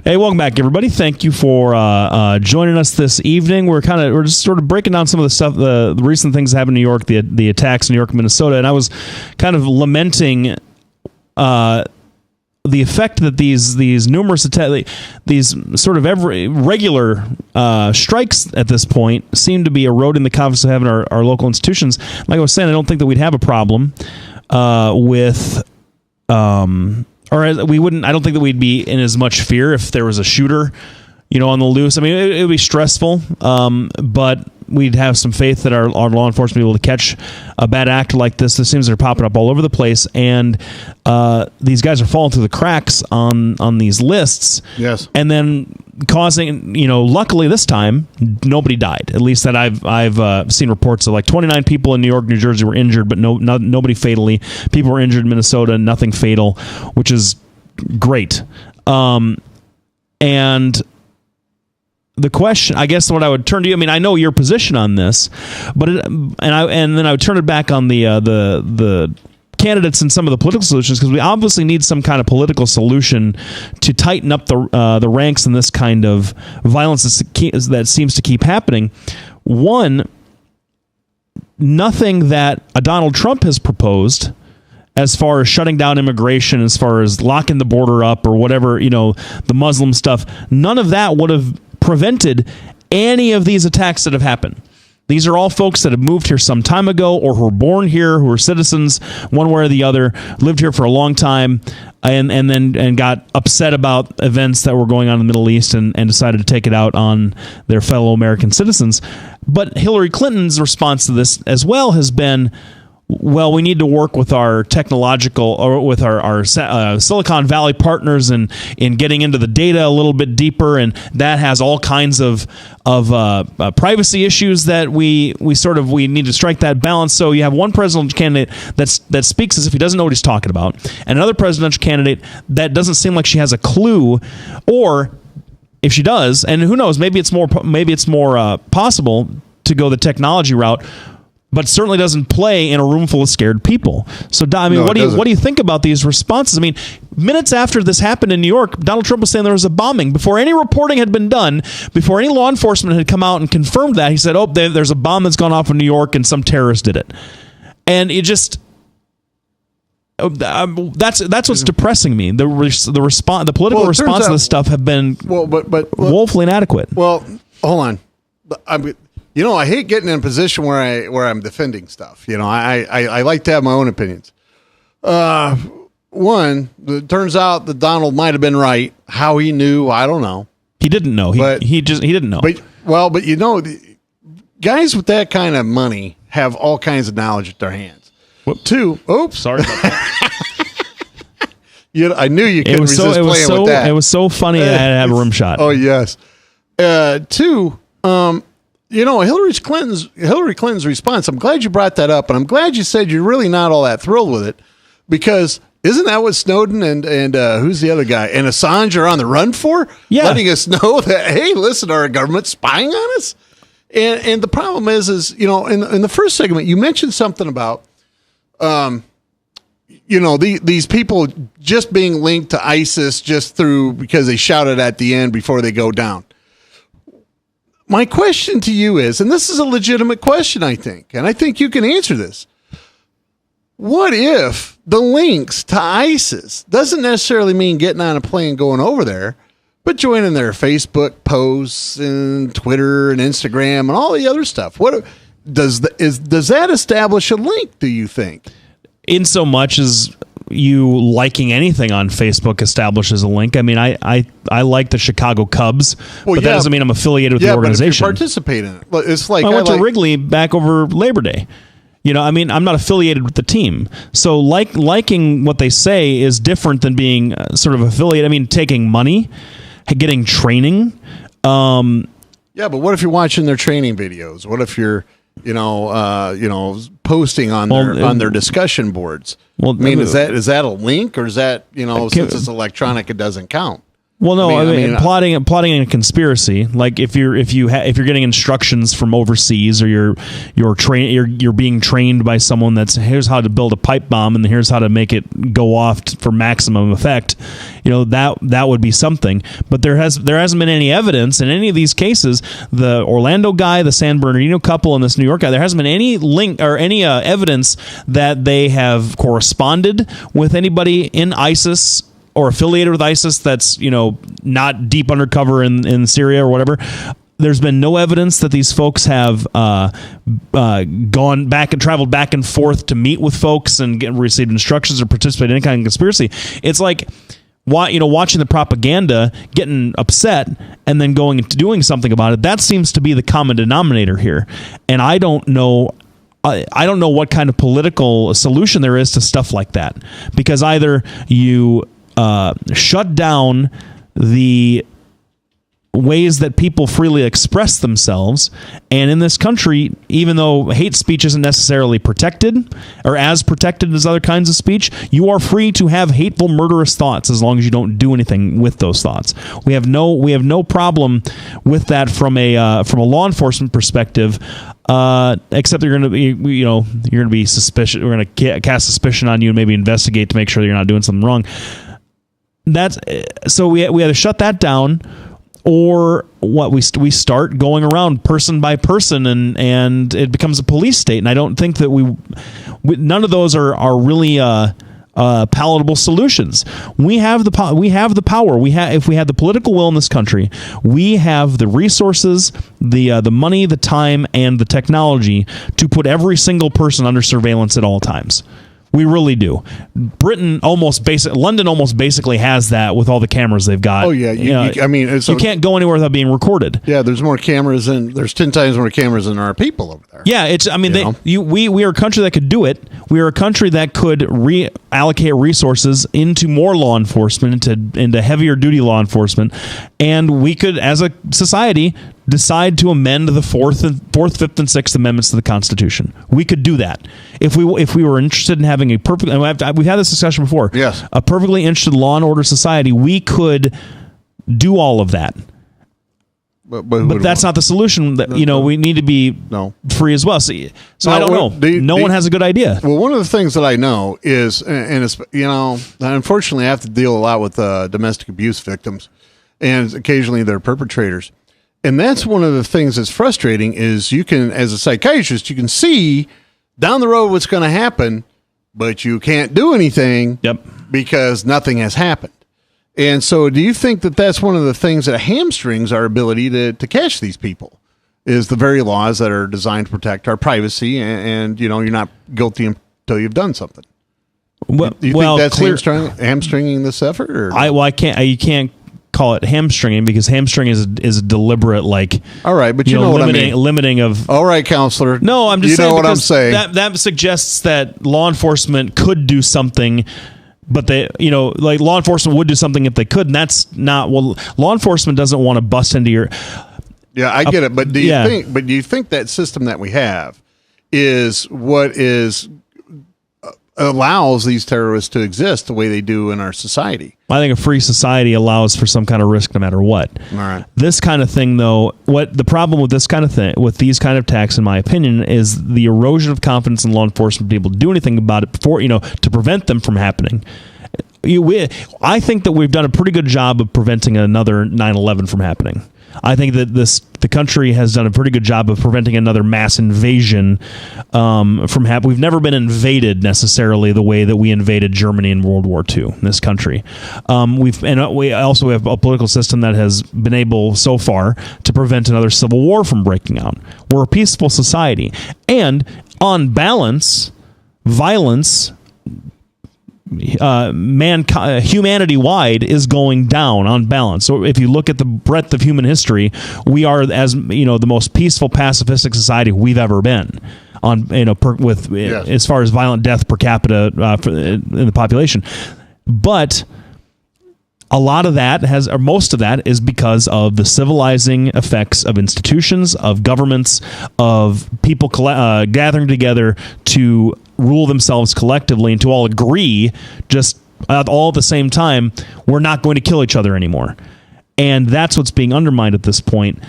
Hey, welcome back, everybody. Thank you for joining us this evening. We're just sort of breaking down some of the stuff, the recent things that happened in New York, the attacks in New York and Minnesota, and I was kind of lamenting the effect that these numerous these sort of every regular strikes at this point seem to be eroding the confidence of having our local institutions. Like I was saying, I don't think that we'd have a problem with. Or we wouldn't. I don't think that we'd be in as much fear if there was a shooter, on the loose. I mean, it would be stressful, but we'd have some faith that our law enforcement will be able to catch a bad actor like this. It seems they're popping up all over the place, and these guys are falling through the cracks on these lists. Yes, and then causing, luckily this time nobody died. At least that I've seen reports of like 29 people in New York, New Jersey were injured, but nobody fatally. People were injured in Minnesota, nothing fatal, which is great. And the question, I guess, what I would turn to you. I mean, I know your position on this, but then I would turn it back on the candidates and some of the political solutions, because we obviously need some kind of political solution to tighten up the ranks in this kind of violence that seems to keep happening. One, nothing that Donald Trump has proposed as far as shutting down immigration, as far as locking the border up or whatever, the Muslim stuff, none of that would have prevented any of these attacks that have happened. These are all folks that have moved here some time ago or who were born here, who are citizens one way or the other, lived here for a long time, and got upset about events that were going on in the Middle East and decided to take it out on their fellow American citizens. But Hillary Clinton's response to this as well has been, well, we need to work with our technological or with our Silicon Valley partners in getting into the data a little bit deeper, and that has all kinds of privacy issues that we need to strike that balance. So you have one presidential candidate that speaks as if he doesn't know what he's talking about, and another presidential candidate that doesn't seem like she has a clue, or if she does, and who knows, maybe it's more possible to go the technology route, but certainly doesn't play in a room full of scared people. So, what do you think about these responses? I mean, minutes after this happened in New York, Donald Trump was saying there was a bombing. Before any reporting had been done, before any law enforcement had come out and confirmed that, he said, "Oh, there's a bomb that's gone off in New York, and some terrorist did it." And it just that's what's depressing me. The political response to this stuff have been woefully inadequate. Well, hold on. I hate getting in a position where I'm defending stuff. I like to have my own opinions. One, it turns out that Donald might have been right. How he knew, I don't know. He didn't know. He didn't know. But guys with that kind of money have all kinds of knowledge at their hands. Two, oops, sorry about that. I knew you couldn't resist playing with that. It was so funny that I had to have a rim shot. Oh yes. Two. Hillary Clinton's response, I'm glad you brought that up, and I'm glad you said you're really not all that thrilled with it, because isn't that what Snowden and who's the other guy, and Assange are on the run for? Yeah. Letting us know that, hey, listen, our government's spying on us? And the problem is in the first segment, you mentioned something about, these people just being linked to ISIS because they shouted at the end before they go down. My question to you is, and this is a legitimate question, I think, and I think you can answer this. What if the links to ISIS doesn't necessarily mean getting on a plane going over there, but joining their Facebook posts and Twitter and Instagram and all the other stuff? What does that establish a link, do you think? In so much as you liking anything on Facebook establishes a link. I mean, I like the Chicago Cubs, but that doesn't mean I'm affiliated with the organization. But if you participate in it, it's like I went to Wrigley back over Labor Day. I'm not affiliated with the team. So liking what they say is different than being sort of affiliated. I mean, taking money, getting training. Yeah, but what if you're watching their training videos? What if you're posting on their discussion boards? Well, I mean, is that a link, or is that since it's electronic, it doesn't count? Well, no, I mean plotting a conspiracy. Like if you're getting instructions from overseas, or you're being trained by someone that's, here's how to build a pipe bomb and here's how to make it go off for maximum effect. That would be something. But there hasn't been any evidence in any of these cases. The Orlando guy, the San Bernardino couple, and this New York guy, there hasn't been any link or any evidence that they have corresponded with anybody in ISIS or affiliated with ISIS that's, not deep undercover in Syria or whatever. There's been no evidence that these folks have gone back and traveled back and forth to meet with folks and received instructions or participate in any kind of conspiracy. It's like, watching the propaganda, getting upset, and then going and doing something about it. That seems to be the common denominator here. And I don't know what kind of political solution there is to stuff like that, because either you shut down the ways that people freely express themselves, and in this country, even though hate speech isn't necessarily protected or as protected as other kinds of speech, you are free to have hateful, murderous thoughts as long as you don't do anything with those thoughts. We have no problem with that from a law enforcement perspective, except you're going to be suspicious. We're going to cast suspicion on you and maybe investigate to make sure that you're not doing something wrong. So we either shut that down, or we start going around person by person, and it becomes a police state. And I don't think that none of those are really palatable solutions. We have the power. If we had the political will in this country, we have the resources, the money, the time, and the technology to put every single person under surveillance at all times. We really do. London almost basically has that with all the cameras they've got. Oh yeah, you can't go anywhere without being recorded. Yeah, there's more cameras there's 10 times more cameras than there are people over there. Yeah, we are a country that could do it. We are a country that could reallocate resources into more law enforcement, into heavier duty law enforcement, and we could, as a society, decide to amend the fourth, fifth, and sixth amendments to the Constitution. We could do that if we were interested in having a perfect. And we've had this discussion before. Yes, a perfectly interested law and order society. We could do all of that. But that's not the solution. That we need to be free as well. So I don't know. No one has a good idea. Well, one of the things that I know is, and it's, unfortunately, I have to deal a lot with domestic abuse victims, and occasionally their perpetrators. And that's one of the things that's frustrating is you can, as a psychiatrist, you can see down the road what's going to happen, but you can't do anything because nothing has happened. And so do you think that that's one of the things that hamstrings our ability to catch these people, is the very laws that are designed to protect our privacy and you're not guilty until you've done something? Do you think that's hamstringing this effort? Or? You can't call it hamstringing, because hamstring is a deliberate, like, all right, but you know what I mean. Limiting of. All right, counselor. No, I'm just saying, what I'm saying. That suggests that law enforcement could do something, but they, like law enforcement would do something if they could, and that's not. Well, law enforcement doesn't want to bust into your. Yeah, I get it, but do you think that system that we have is what allows these terrorists to exist the way they do in our society? I think a free society allows for some kind of risk no matter what. All right. This kind of thing, though, what the problem with this kind of thing, with these kind of attacks, in my opinion, is the erosion of confidence in law enforcement to be able to do anything about it before, to prevent them from happening. I think that we've done a pretty good job of preventing another 9/11 from happening. I think that the country has done a pretty good job of preventing another mass invasion from happening. We've never been invaded necessarily the way that we invaded Germany in World War II in this country. We also have a political system that has been able so far to prevent another civil war from breaking out. We're a peaceful society, and on balance, violence, humanity-wide, is going down on balance. So if you look at the breadth of human history, we are, as the most peaceful, pacifistic society we've ever been. As far as violent death per capita in the population, but a lot of that most of that is because of the civilizing effects of institutions, of governments, of people gathering together to rule themselves collectively and to all agree just all at the same time, we're not going to kill each other anymore. And that's what's being undermined at this point.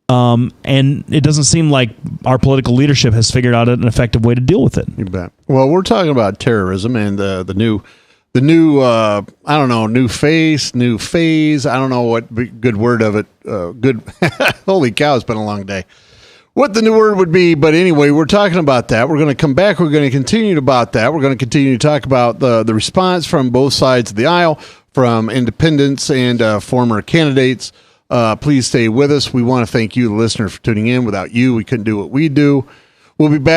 And it doesn't seem like our political leadership has figured out an effective way to deal with it. You bet. Well, we're talking about terrorism and the new I don't know, new face, new phase. I don't know what good word of it. Good. Holy cow, it's been a long day. What the new word would be, but anyway, we're talking about that. We're going to come back. We're going to continue about that. We're going to continue to talk about the response from both sides of the aisle, from independents and former candidates. Please stay with us. We want to thank you, the listener, for tuning in. Without you, we couldn't do what we do. We'll be back.